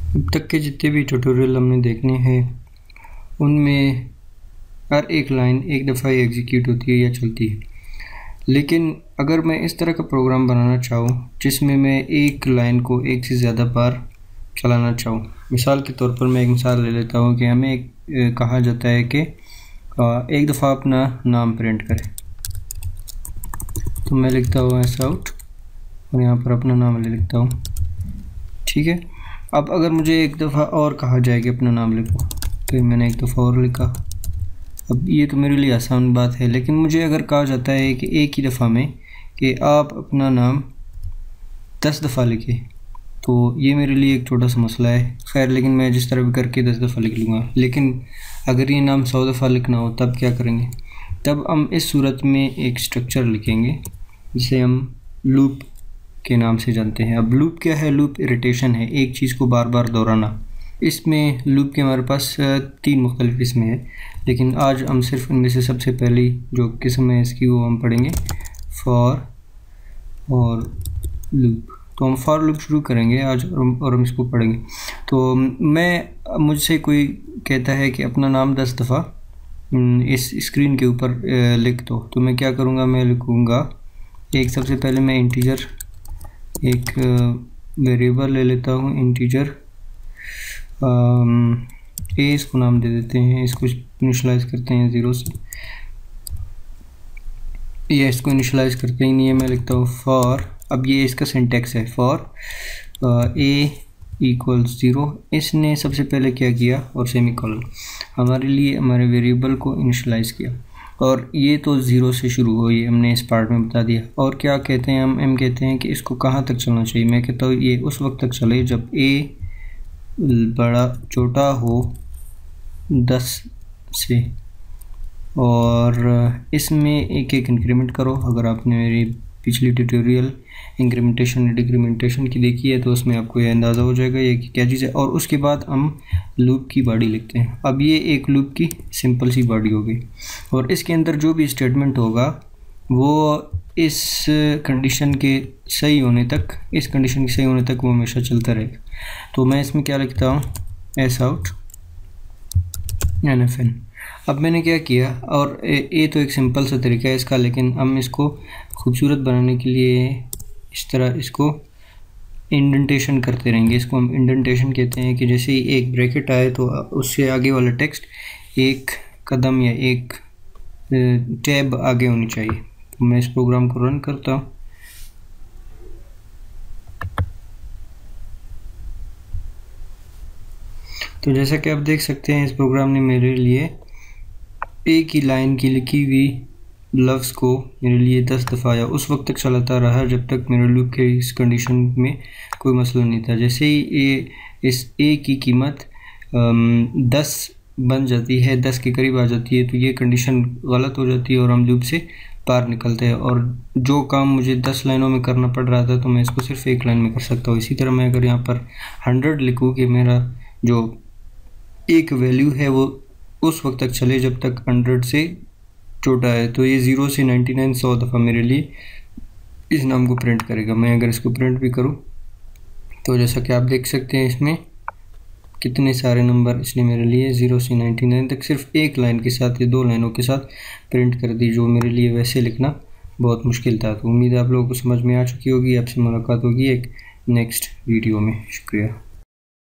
अब तक के जितने भी ट्यूटोरियल हमने देखने हैं उनमें हर एक लाइन एक दफ़ा ही एग्जीक्यूट होती है या चलती है, लेकिन अगर मैं इस तरह का प्रोग्राम बनाना चाहूँ जिसमें मैं एक लाइन को एक से ज़्यादा बार चलाना चाहूँ, मिसाल के तौर पर मैं एक मिसाल ले लेता हूँ कि हमें कहा जाता है कि एक दफ़ा अपना नाम प्रिंट करें, तो मैं लिखता हूँ एस आउट और यहाँ पर अपना नाम ले लिखता हूँ। ठीक है, अब अगर मुझे एक दफ़ा और कहा जाए कि अपना नाम लिखो, तो मैंने एक दफ़ा और लिखा। अब ये तो मेरे लिए आसान बात है, लेकिन मुझे अगर कहा जाता है कि एक ही दफ़ा में कि आप अपना नाम 10 दफ़ा लिखें, तो ये मेरे लिए एक छोटा सा मसला है। खैर, लेकिन मैं जिस तरह भी करके 10 दफ़ा लिख लूँगा। लेकिन अगर ये नाम 100 दफ़ा लिखना हो तब क्या करेंगे? तब हम इस सूरत में एक स्ट्रक्चर लिखेंगे जिसे हम लूप के नाम से जानते हैं। अब लूप क्या है? लूप इरिटेशन है, एक चीज़ को बार बार दोहराना। इसमें लूप के हमारे पास 3 मुख्तलिफ़ किस्में हैं, लेकिन आज हम सिर्फ इनमें से सबसे पहली जो किस्म है इसकी वो हम पढ़ेंगे, फॉर और लूप। तो हम फॉर लूप शुरू करेंगे आज और हम इसको पढ़ेंगे। तो मुझसे कोई कहता है कि अपना नाम 10 दफ़ा इस स्क्रीन के ऊपर लिख दो, तो मैं क्या करूँगा? मैं लिखूँगा एक, सबसे पहले मैं इंटीजर एक वेरिएबल ले लेता हूँ, इंटीजर ए इसको नाम दे देते हैं, इसको इनिशलाइज करते हैं 0 से, ये इसको इनिशलाइज करते ही नहीं है। मैं लिखता हूँ फॉर, अब ये इसका सिंटेक्स है, फॉर ए इक्वल्स 0। इसने सबसे पहले क्या किया और सेमीकोलन हमारे लिए हमारे वेरिएबल को इनिशलाइज किया, और ये तो 0 से शुरू हुई, हमने इस पार्ट में बता दिया। और क्या कहते हैं हम कहते हैं कि इसको कहाँ तक चलना चाहिए। मैं कहता हूँ ये उस वक्त तक चले जब ए बड़ा छोटा हो 10 से, और इसमें एक एक इंक्रीमेंट करो। अगर आपने मेरी पिछली ट्यूटोरियल इंक्रीमेंटेशन डिक्रीमेंटेशन की देखी है तो उसमें आपको ये अंदाज़ा हो जाएगा ये क्या चीज़ है। और उसके बाद हम लूप की बॉडी लिखते हैं। अब ये एक लूप की सिंपल सी बॉडी होगी, और इसके अंदर जो भी स्टेटमेंट होगा वो इस कंडीशन के सही होने तक, इस कंडीशन के सही होने तक वो हमेशा चलता रहेगा। तो मैं इसमें क्या लिखता हूँ, एस आउट NFN। अब मैंने क्या किया, और ये तो एक सिंपल सा तरीका है इसका, लेकिन हम इसको खूबसूरत बनाने के लिए इस तरह इसको इंडेंटेशन करते रहेंगे। इसको हम इंडेंटेशन कहते हैं कि जैसे ही एक ब्रैकेट आए तो उससे आगे वाला टेक्स्ट एक कदम या एक टैब आगे होनी चाहिए। तो मैं इस प्रोग्राम को रन करता हूँ। तो जैसा कि आप देख सकते हैं इस प्रोग्राम ने मेरे लिए एक ही लाइन की लिखी हुई लफ्ज़ को मेरे लिए 10 दफ़ा या उस वक्त तक चलाता रहा जब तक मेरे लूप के इस कंडीशन में कोई मसला नहीं था। जैसे ही ये इस ए की कीमत 10 बन जाती है, 10 के करीब आ जाती है, तो ये कंडीशन गलत हो जाती है और हम लूप से बाहर निकलते हैं। और जो काम मुझे 10 लाइनों में करना पड़ रहा था तो मैं इसको सिर्फ एक लाइन में कर सकता हूँ। इसी तरह मैं अगर यहाँ पर 100 लिखूँ कि मेरा जो एक वैल्यू है वो उस वक्त तक चले जब तक 100 से छोटा है, तो ये 0 से 99 100 दफ़ा मेरे लिए इस नाम को प्रिंट करेगा। मैं अगर इसको प्रिंट भी करूं तो जैसा कि आप देख सकते हैं इसमें कितने सारे नंबर इसने मेरे लिए 0 से 99 तक सिर्फ एक लाइन के साथ या 2 लाइनों के साथ प्रिंट कर दी, जो मेरे लिए वैसे लिखना बहुत मुश्किल था। तो उम्मीद है आप लोगों को समझ में आ चुकी होगी। आपसे मुलाकात होगी एक नेक्स्ट वीडियो में। शुक्रिया।